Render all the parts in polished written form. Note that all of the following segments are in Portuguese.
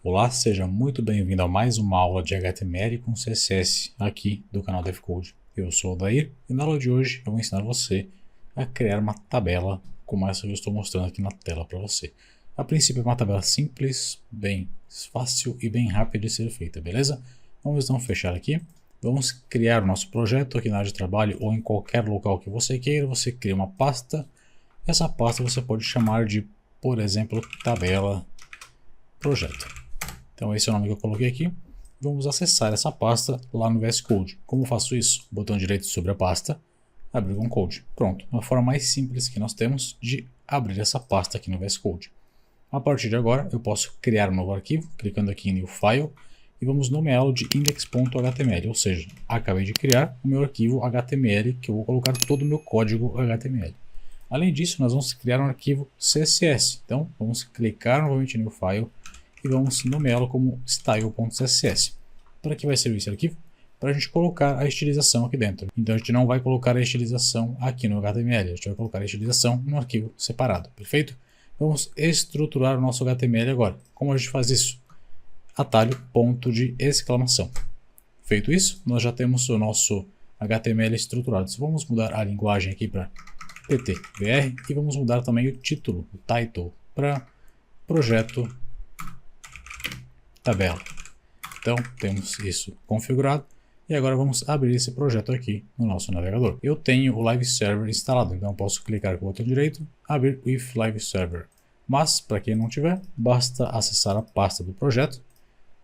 Olá, seja muito bem-vindo a mais uma aula de HTML com CSS aqui do canal DevCode. Eu sou o Dair e na aula de hoje eu vou ensinar você a criar uma tabela como essa que eu estou mostrando aqui na tela para você. A princípio é uma tabela simples, bem fácil e bem rápida de ser feita, beleza? Vamos então fechar aqui. Vamos criar o nosso projeto aqui na área de trabalho ou em qualquer local que você queira. Você cria uma pasta. Essa pasta você pode chamar de, por exemplo, tabela projeto. Então esse é o nome que eu coloquei aqui. Vamos acessar essa pasta lá no VS Code. Como faço isso? Botão direito sobre a pasta, abrir com Code. Pronto, uma forma mais simples que nós temos de abrir essa pasta aqui no VS Code. A partir de agora eu posso criar um novo arquivo, clicando aqui em New File, e vamos nomeá-lo de index.html, ou seja, acabei de criar o meu arquivo HTML, que eu vou colocar todo o meu código HTML. Além disso, nós vamos criar um arquivo CSS. Então, vamos clicar novamente em New File, e vamos nomeá-lo como style.css. Para que vai servir esse arquivo? Para a gente colocar a estilização aqui dentro. Então a gente não vai colocar a estilização aqui no HTML, a gente vai colocar a estilização no arquivo separado, perfeito? Vamos estruturar o nosso HTML agora. Como a gente faz isso? Atalho ponto de exclamação. Feito isso, nós já temos o nosso HTML estruturado. Vamos mudar a linguagem aqui para PTBR e vamos mudar também o título, o title, para projeto tabela. Então temos isso configurado e agora vamos abrir esse projeto aqui no nosso navegador. Eu tenho o Live Server instalado, então posso clicar com o botão direito, abrir with Live Server. Mas para quem não tiver, basta acessar a pasta do projeto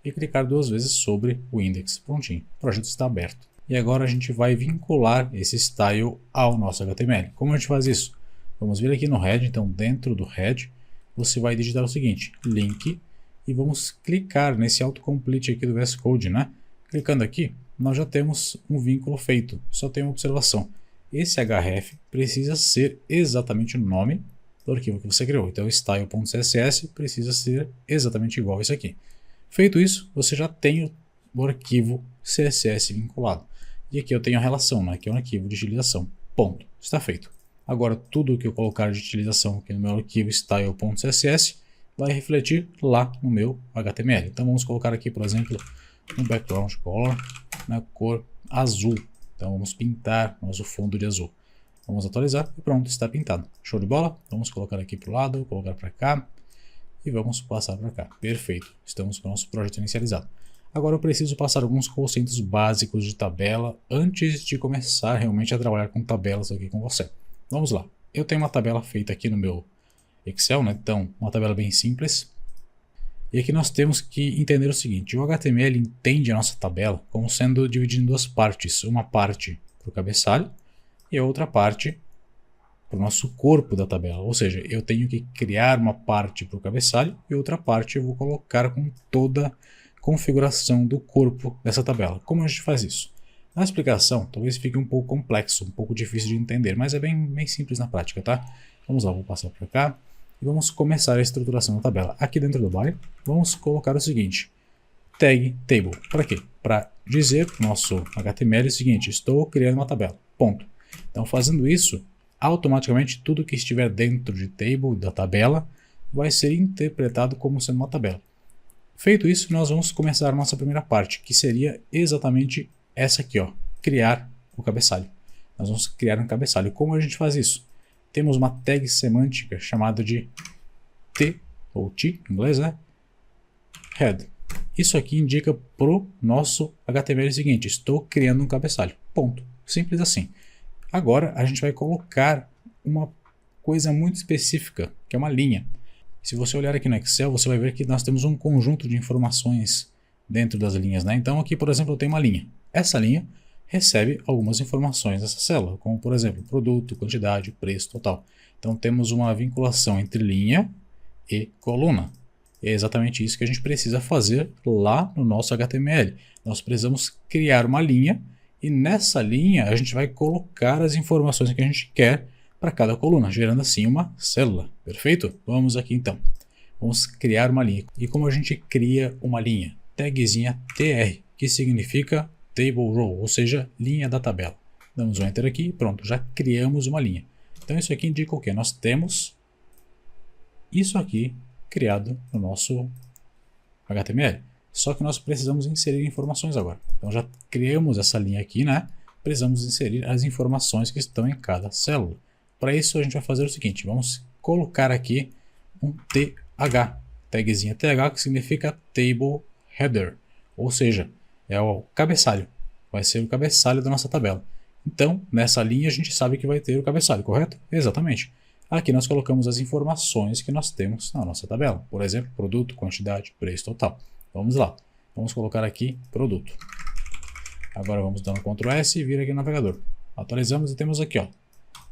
e clicar duas vezes sobre o index. Prontinho, o projeto está aberto. E agora a gente vai vincular esse style ao nosso HTML. Como a gente faz isso? Vamos vir aqui no head, então dentro do head você vai digitar o seguinte, link, e vamos clicar nesse autocomplete aqui do VS Code, né? Clicando aqui, nós já temos um vínculo feito. Só tem uma observação. Esse href precisa ser exatamente o nome do arquivo que você criou. Então, style.css precisa ser exatamente igual a isso aqui. Feito isso, você já tem o arquivo CSS vinculado. E aqui eu tenho a relação, né? Que é um arquivo de utilização. Ponto. Está feito. Agora, tudo que eu colocar de utilização aqui no meu arquivo style.css vai refletir lá no meu HTML. Então vamos colocar aqui, por exemplo, um background color na cor azul. Então vamos pintar nosso fundo de azul. Vamos atualizar e pronto, está pintado. Show de bola? Vamos colocar aqui para o lado, colocar para cá e vamos passar para cá. Perfeito, estamos com o nosso projeto inicializado. Agora eu preciso passar alguns conceitos básicos de tabela antes de começar realmente a trabalhar com tabelas aqui com você. Vamos lá. Eu tenho uma tabela feita aqui no meu Excel, né? Então, uma tabela bem simples. E aqui nós temos que entender o seguinte, o HTML entende a nossa tabela como sendo dividida em duas partes. Uma parte para o cabeçalho e a outra parte para o nosso corpo da tabela. Ou seja, eu tenho que criar uma parte para o cabeçalho e outra parte eu vou colocar com toda a configuração do corpo dessa tabela. Como a gente faz isso? Na explicação, talvez fique um pouco complexo, um pouco difícil de entender, mas é bem simples na prática, tá? Vamos lá, vou passar para cá. E vamos começar a estruturação da tabela. Aqui dentro do body, vamos colocar o seguinte, tag table. Para quê? Para dizer para o nosso HTML o seguinte, estou criando uma tabela, ponto. Então fazendo isso, automaticamente tudo que estiver dentro de table, da tabela, vai ser interpretado como sendo uma tabela. Feito isso, nós vamos começar a nossa primeira parte, que seria exatamente essa aqui, ó, criar o cabeçalho. Nós vamos criar um cabeçalho. Como a gente faz isso? Temos uma tag semântica chamada de T, ou T, em inglês, né? Head. Isso aqui indica para o nosso HTML o seguinte, estou criando um cabeçalho. Ponto. Simples assim. Agora a gente vai colocar uma coisa muito específica, que é uma linha. Se você olhar aqui no Excel, você vai ver que nós temos um conjunto de informações dentro das linhas, né? Então aqui, por exemplo, eu tenho uma linha. Essa linha recebe algumas informações dessa célula, como por exemplo, produto, quantidade, preço, total. Então temos uma vinculação entre linha e coluna. É exatamente isso que a gente precisa fazer lá no nosso HTML. Nós precisamos criar uma linha e nessa linha a gente vai colocar as informações que a gente quer para cada coluna, gerando assim uma célula. Perfeito? Vamos aqui então. Vamos criar uma linha. E como a gente cria uma linha? Tagzinha TR, que significa Table Row, ou seja, linha da tabela. Damos um Enter aqui e pronto, já criamos uma linha. Então isso aqui indica o que? Nós temos isso aqui criado no nosso HTML. Só que nós precisamos inserir informações agora. Então já criamos essa linha aqui, né? Precisamos inserir as informações que estão em cada célula. Para isso a gente vai fazer o seguinte, vamos colocar aqui um TH, tagzinha TH, que significa Table Header, ou seja, é o cabeçalho, vai ser o cabeçalho da nossa tabela. Então, nessa linha a gente sabe que vai ter o cabeçalho, correto? Exatamente. Aqui nós colocamos as informações que nós temos na nossa tabela, por exemplo, produto, quantidade, preço total. Vamos lá, vamos colocar aqui produto. Agora vamos dar um Ctrl S e vir aqui no navegador. Atualizamos e temos aqui, ó,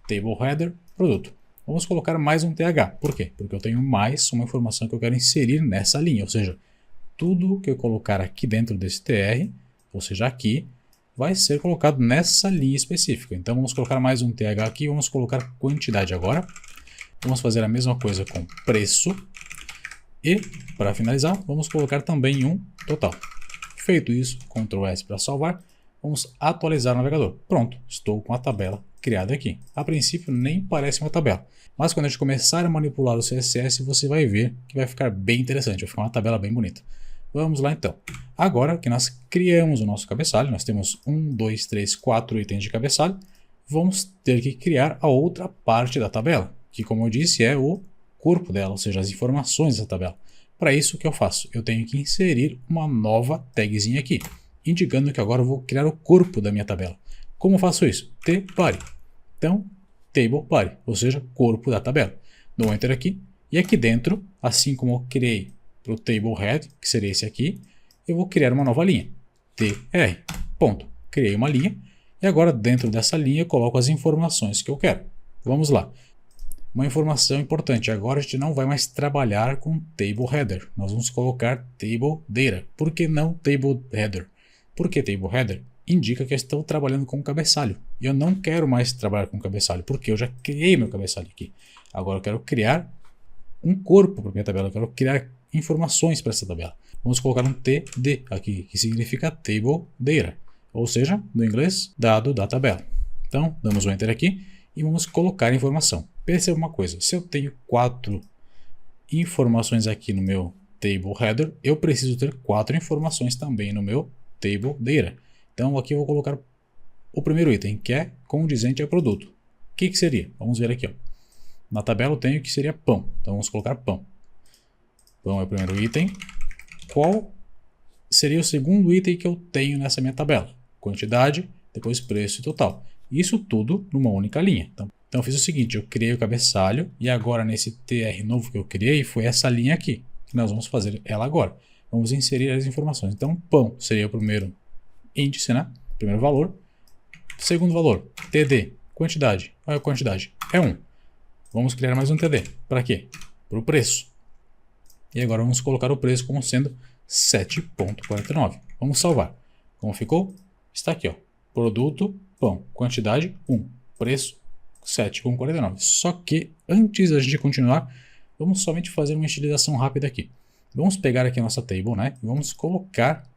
Table Header, produto. Vamos colocar mais um TH. Por quê? Porque eu tenho mais uma informação que eu quero inserir nessa linha. Ou seja, tudo que eu colocar aqui dentro desse TR, ou seja, aqui, vai ser colocado nessa linha específica. Então vamos colocar mais um TH aqui. Vamos colocar quantidade agora. Vamos fazer a mesma coisa com preço. E, para finalizar, vamos colocar também um total. Feito isso, Ctrl S para salvar. Vamos atualizar o navegador. Pronto, estou com a tabela criada aqui. A princípio nem parece uma tabela, mas quando a gente começar a manipular o CSS, você vai ver que vai ficar bem interessante, vai ficar uma tabela bem bonita. Vamos lá então. Agora que nós criamos o nosso cabeçalho, nós temos 1, 2, 3, 4 itens de cabeçalho, vamos ter que criar a outra parte da tabela, que como eu disse é o corpo dela, ou seja, as informações dessa tabela. Para isso, o que eu faço? Eu tenho que inserir uma nova tagzinha aqui, indicando que agora eu vou criar o corpo da minha tabela. Como eu faço isso? T-body. Então, table body, ou seja, corpo da tabela. Dou Enter aqui, e aqui dentro, assim como eu criei para o table head, que seria esse aqui, eu vou criar uma nova linha, tr. Ponto. Criei uma linha, e agora dentro dessa linha eu coloco as informações que eu quero. Vamos lá. Uma informação importante, agora a gente não vai mais trabalhar com table header, nós vamos colocar table data. Por que não table header? Porque table header indica que eu estou trabalhando com cabeçalho, e eu não quero mais trabalhar com cabeçalho, porque eu já criei meu cabeçalho aqui. Agora eu quero criar um corpo para minha tabela, eu quero criar informações para essa tabela. Vamos colocar um TD aqui, que significa table data, ou seja, no inglês, dado da tabela. Então, damos um Enter aqui e vamos colocar informação. Perceba uma coisa, se eu tenho 4 informações aqui no meu table header, eu preciso ter 4 informações também no meu table data. Então aqui eu vou colocar o primeiro item, que é condizente a produto. O que seria? Vamos ver aqui, ó. Na tabela eu tenho que seria pão, então vamos colocar pão. Pão é o primeiro item. Qual seria o segundo item que eu tenho nessa minha tabela? Quantidade, depois preço e total. Isso tudo numa única linha. Então eu fiz o seguinte, eu criei o cabeçalho e agora nesse TR novo que eu criei foi essa linha aqui, que nós vamos fazer ela agora. Vamos inserir as informações. Então pão seria o primeiro índice, né? Primeiro valor. Segundo valor, TD, quantidade. Qual é a quantidade? É 1. Vamos criar mais um TD. Para quê? Para o preço. E agora vamos colocar o preço como sendo 7,49. Vamos salvar. Como ficou? Está aqui, ó. Produto, pão, quantidade 1, preço 7,49. Só que antes da gente continuar, vamos somente fazer uma estilização rápida aqui. Vamos pegar aqui a nossa table, né? E vamos colocar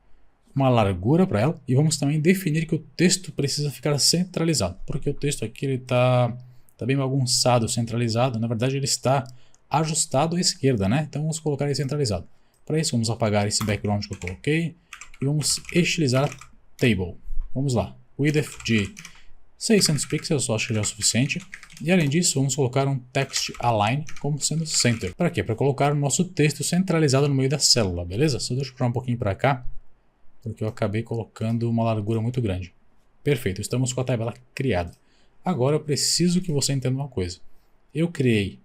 uma largura para ela e vamos também definir que o texto precisa ficar centralizado, porque o texto aqui ele tá bem bagunçado, centralizado. Na verdade ele está ajustado à esquerda, né? Então vamos colocar ele centralizado. Para isso vamos apagar esse background que eu coloquei e vamos estilizar a table. Vamos lá, width de 600 pixels, eu acho que já é o suficiente. E além disso, vamos colocar um text align como sendo center. Para quê? Para colocar o nosso texto centralizado no meio da célula, beleza? Só deixa eu puxar um pouquinho para cá, porque eu acabei colocando uma largura muito grande. Perfeito, estamos com a tabela criada. Agora eu preciso que você entenda uma coisa. Eu criei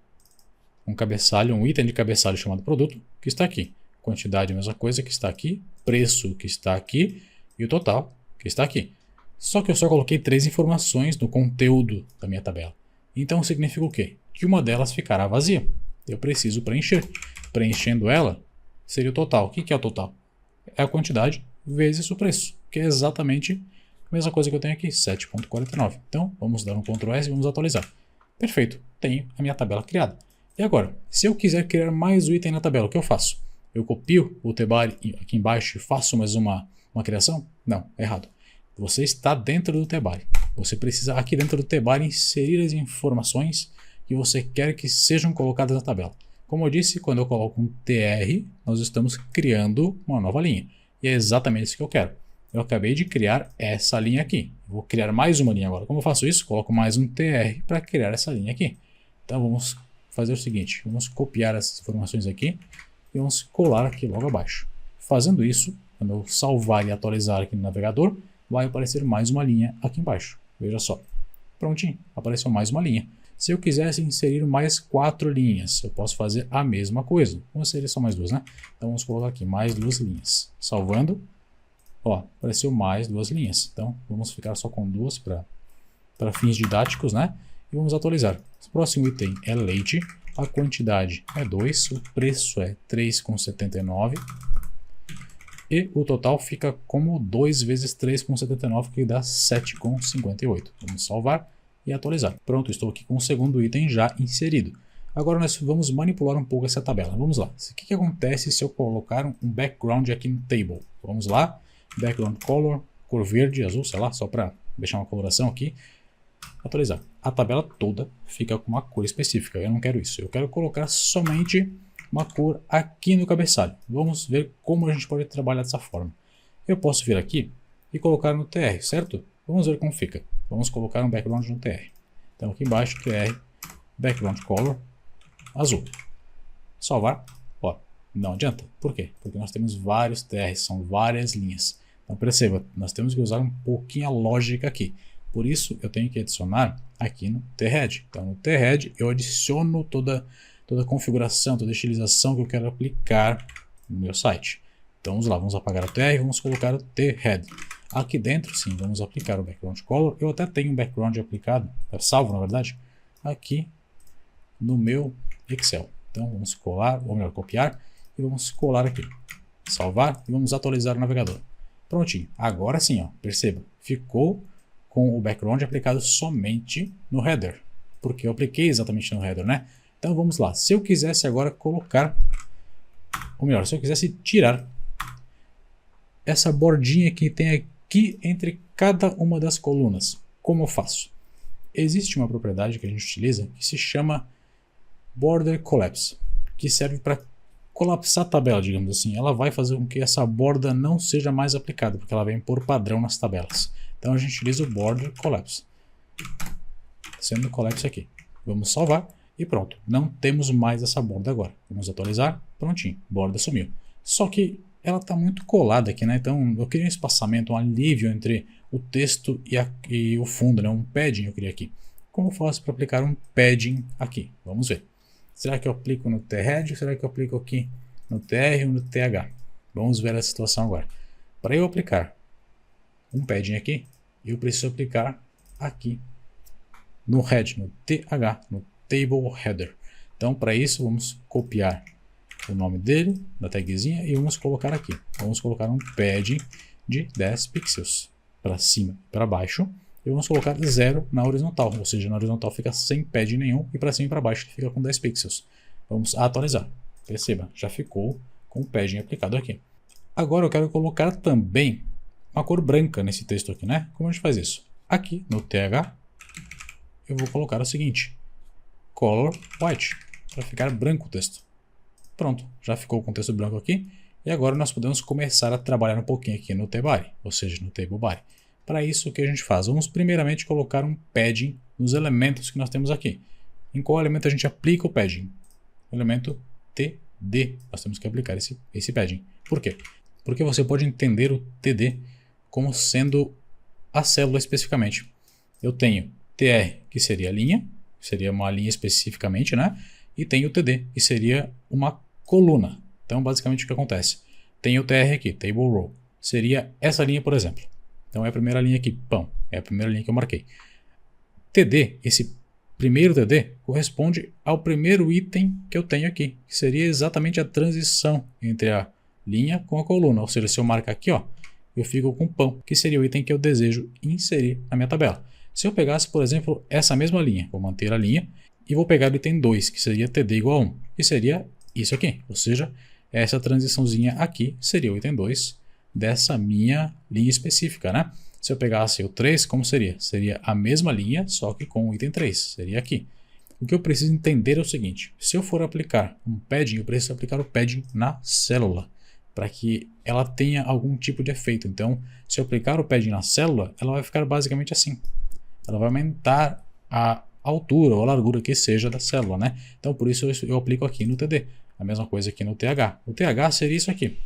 um cabeçalho, um item de cabeçalho chamado produto, que está aqui. Quantidade, a mesma coisa, que está aqui. Preço, que está aqui. E o total, que está aqui. Só que eu só coloquei 3 informações no conteúdo da minha tabela. Então significa o quê? Que uma delas ficará vazia. Eu preciso preencher. Preenchendo ela, seria o total. O que é o total? É a quantidade vezes o preço, que é exatamente a mesma coisa que eu tenho aqui, 7,49. Então, vamos dar um Ctrl S e vamos atualizar. Perfeito, tenho a minha tabela criada. E agora, se eu quiser criar mais um item na tabela, o que eu faço? Eu copio o tbody aqui embaixo e faço mais uma criação? Não, errado. Você está dentro do tbody. Você precisa aqui dentro do tbody inserir as informações que você quer que sejam colocadas na tabela. Como eu disse, quando eu coloco um tr, nós estamos criando uma nova linha. E é exatamente isso que eu quero. Eu acabei de criar essa linha aqui. Vou criar mais uma linha agora. Como eu faço isso? Coloco mais um tr para criar essa linha aqui. Então vamos fazer o seguinte. Vamos copiar essas informações aqui e vamos colar aqui logo abaixo. Fazendo isso, quando eu salvar e atualizar aqui no navegador, vai aparecer mais uma linha aqui embaixo. Veja só. Prontinho, apareceu mais uma linha. Se eu quisesse inserir mais 4 linhas, eu posso fazer a mesma coisa. Vamos inserir só mais 2, né? Então vamos colocar aqui mais 2 linhas. Salvando, ó, apareceu mais 2 linhas. Então vamos ficar só com 2 para fins didáticos, né? E vamos atualizar. O próximo item é leite, a quantidade é 2, o preço é 3,79 e o total fica como 2 vezes 3,79, que dá 7,58. Vamos salvar e atualizar. Pronto, estou aqui com o segundo item já inserido. Agora nós vamos manipular um pouco essa tabela. Vamos lá. O que acontece se eu colocar um background aqui no table? Vamos lá. Background color, cor verde, azul, sei lá, só para deixar uma coloração aqui. Atualizar. A tabela toda fica com uma cor específica. Eu não quero isso. Eu quero colocar somente uma cor aqui no cabeçalho. Vamos ver como a gente pode trabalhar dessa forma. Eu posso vir aqui e colocar no tr, certo? Vamos ver como fica. Vamos colocar um background no tr. Então aqui embaixo, tr, background color, azul. Salvar. Ó, não adianta. Por quê? Porque nós temos vários trs, são várias linhas. Então perceba, nós temos que usar um pouquinho a lógica aqui. Por isso eu tenho que adicionar aqui no thead. Então no thead eu adiciono toda a configuração, toda a estilização que eu quero aplicar no meu site. Então vamos lá, vamos apagar o tr e vamos colocar o thead. Aqui dentro, sim, vamos aplicar o background color. Eu até tenho um background aplicado, salvo na verdade, aqui no meu Excel. Então vamos colar, ou melhor, copiar e vamos colar aqui. Salvar e vamos atualizar o navegador. Prontinho. Agora sim, ó, perceba, ficou com o background aplicado somente no header, porque eu apliquei exatamente no header, né? Então vamos lá. Se eu quisesse agora colocar, ou melhor, se eu quisesse tirar essa bordinha que tem aqui entre cada uma das colunas, como eu faço? Existe uma propriedade que a gente utiliza que se chama Border Collapse, que serve para colapsar a tabela, digamos assim. Ela vai fazer com que essa borda não seja mais aplicada, porque ela vem por padrão nas tabelas. Então a gente utiliza o Border Collapse, sendo o collapse aqui. Vamos salvar e pronto. Não temos mais essa borda agora. Vamos atualizar, prontinho, borda sumiu. Só que ela está muito colada aqui, né? Então eu queria um espaçamento, um alívio entre o texto e o fundo, né? Um padding eu queria aqui. Como eu faço para aplicar um padding aqui? Vamos ver. Será que eu aplico no thead ou será que eu aplico aqui no tr ou no th? Vamos ver a situação agora. Para eu aplicar um padding aqui, eu preciso aplicar aqui no head, no th, no table header. Então para isso vamos copiar o nome dele, da tagzinha, e vamos colocar aqui. Vamos colocar um padding de 10 pixels para cima e para baixo. E vamos colocar 0 na horizontal, ou seja, na horizontal fica sem padding nenhum e para cima e para baixo fica com 10 pixels. Vamos atualizar. Perceba, já ficou com o padding aplicado aqui. Agora eu quero colocar também uma cor branca nesse texto aqui, né? Como a gente faz isso? Aqui no th eu vou colocar o seguinte: color white, para ficar branco o texto. Pronto, já ficou com o texto branco aqui. E agora nós podemos começar a trabalhar um pouquinho aqui no tbody, ou seja, no table body. Para isso, o que a gente faz? Vamos primeiramente colocar um padding nos elementos que nós temos aqui. Em qual elemento a gente aplica o padding? O elemento td. Nós temos que aplicar esse padding. Por quê? Porque você pode entender o td como sendo a célula especificamente. Eu tenho tr, que seria a linha, seria uma linha especificamente, né? E tenho o td, que seria uma coluna. Então, basicamente, o que acontece? Tem o tr aqui, table row. Seria essa linha, por exemplo. Então, é a primeira linha aqui, pão. É a primeira linha que eu marquei. TD, esse primeiro TD, corresponde ao primeiro item que eu tenho aqui, que seria exatamente a transição entre a linha com a coluna. Ou seja, se eu marcar aqui, ó, eu fico com pão, que seria o item que eu desejo inserir na minha tabela. Se eu pegasse, por exemplo, essa mesma linha, vou manter a linha, e vou pegar o item 2, que seria TD igual a 1, que seria isso aqui. Ou seja, essa transiçãozinha aqui seria o item 2 dessa minha linha específica, né? Se eu pegasse o 3, como seria? Seria a mesma linha, só que com o item 3, seria aqui. O que eu preciso entender é o seguinte: se eu for aplicar um padding, eu preciso aplicar o padding na célula, para que ela tenha algum tipo de efeito. Então, se eu aplicar o padding na célula, ela vai ficar basicamente assim. Ela vai aumentar a altura ou a largura que seja da célula, né? Então, por isso eu aplico aqui no TD. A mesma coisa aqui no TH. O TH seria isso aqui.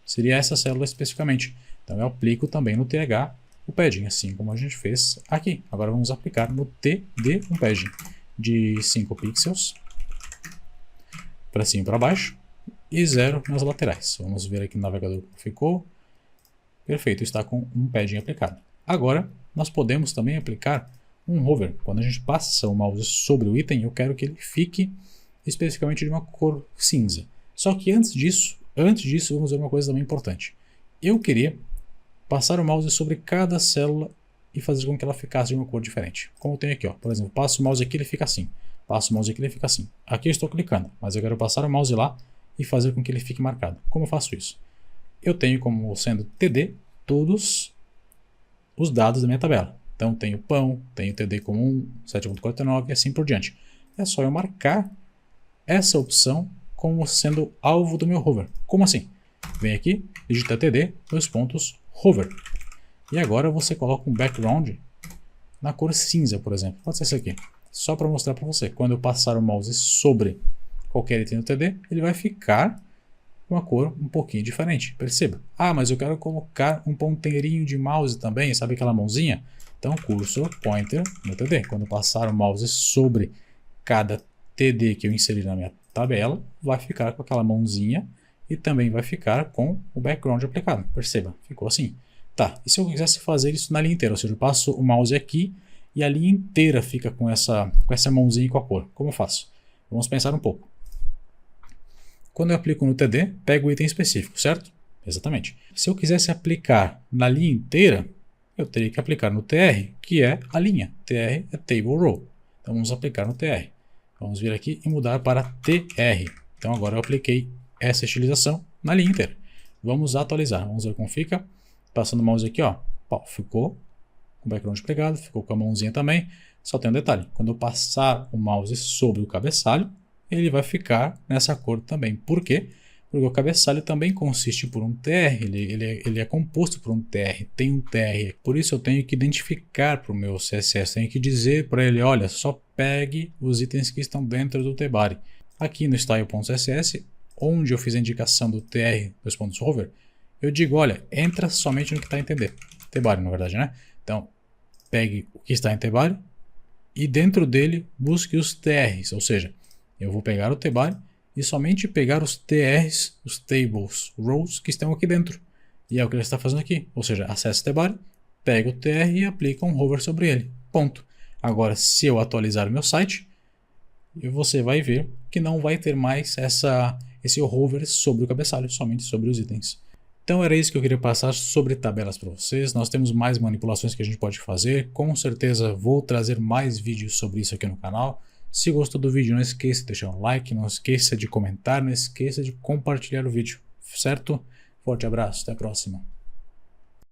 Seria essa célula especificamente. Então, eu aplico também no TH o padding, assim como a gente fez aqui. Agora vamos aplicar no TD um padding de 5 pixels para cima e para baixo e 0 nas laterais. Vamos ver aqui no navegador como ficou. Perfeito, está com um padding aplicado. Agora nós podemos também aplicar um hover. Quando a gente passa o mouse sobre o item, eu quero que ele fique especificamente de uma cor cinza. Só que antes disso, vamos ver uma coisa também importante. Eu queria passar o mouse sobre cada célula e fazer com que ela ficasse de uma cor diferente. Como eu tenho aqui, ó. Por exemplo, passo o mouse aqui, ele fica assim. Passo o mouse aqui, ele fica assim. Aqui eu estou clicando, mas eu quero passar o mouse lá e fazer com que ele fique marcado. Como eu faço isso? Eu tenho como sendo TD todos os dados da minha tabela. Então tenho pão, tenho TD comum, 7.49 e assim por diante. É só eu marcar essa opção como sendo alvo do meu hover. Como assim? Vem aqui, digita TD, dois pontos, hover. E agora você coloca um background na cor cinza, por exemplo. Pode ser esse aqui. Só para mostrar para você. Quando eu passar o mouse sobre qualquer item do TD, ele vai ficar com uma cor um pouquinho diferente. Perceba. Ah, mas eu quero colocar um ponteirinho de mouse também. Sabe aquela mãozinha? Então, cursor, pointer no TD. Quando eu passar o mouse sobre cada TD que eu inseri na minha tabela, vai ficar com aquela mãozinha e também vai ficar com o background aplicado. Perceba, ficou assim. Tá, e se eu quisesse fazer isso na linha inteira? Ou seja, eu passo o mouse aqui e a linha inteira fica com essa mãozinha e com a cor. Como eu faço? Vamos pensar um pouco. Quando eu aplico no TD, pego o item específico, certo? Exatamente. Se eu quisesse aplicar na linha inteira, eu teria que aplicar no TR, que é a linha. TR é Table Row. Então vamos aplicar no TR. Vamos vir aqui e mudar para TR. Então agora eu apliquei essa estilização na linha inteira. Vamos atualizar. Vamos ver como fica. Passando o mouse aqui, ó, ficou com o background pregado, ficou com a mãozinha também. Só tem um detalhe: quando eu passar o mouse sobre o cabeçalho, ele vai ficar nessa cor também. Por quê? Porque o cabeçalho também consiste por um TR, ele é composto por um TR, tem um TR. Por isso eu tenho que identificar para o meu CSS, tenho que dizer para ele: olha, só pegue os itens que estão dentro do tbody. Aqui no style.css, onde eu fiz a indicação do TR, dois pontos hover, eu digo: olha, entra somente no que está em tbody, na verdade, né? Então, pegue o que está em tbody e dentro dele busque os TRs, ou seja, eu vou pegar o tbody e somente pegar os TRs, os tables, rows que estão aqui dentro. E é o que ele está fazendo aqui, ou seja, acessa o tbody, pega o TR e aplica um hover sobre ele. Ponto. Agora, se eu atualizar o meu site, você vai ver que não vai ter mais esse hover sobre o cabeçalho, somente sobre os itens. Então era isso que eu queria passar sobre tabelas para vocês. Nós temos mais manipulações que a gente pode fazer. Com certeza vou trazer mais vídeos sobre isso aqui no canal. Se gostou do vídeo, não esqueça de deixar um like, não esqueça de comentar, não esqueça de compartilhar o vídeo, certo? Forte abraço, até a próxima.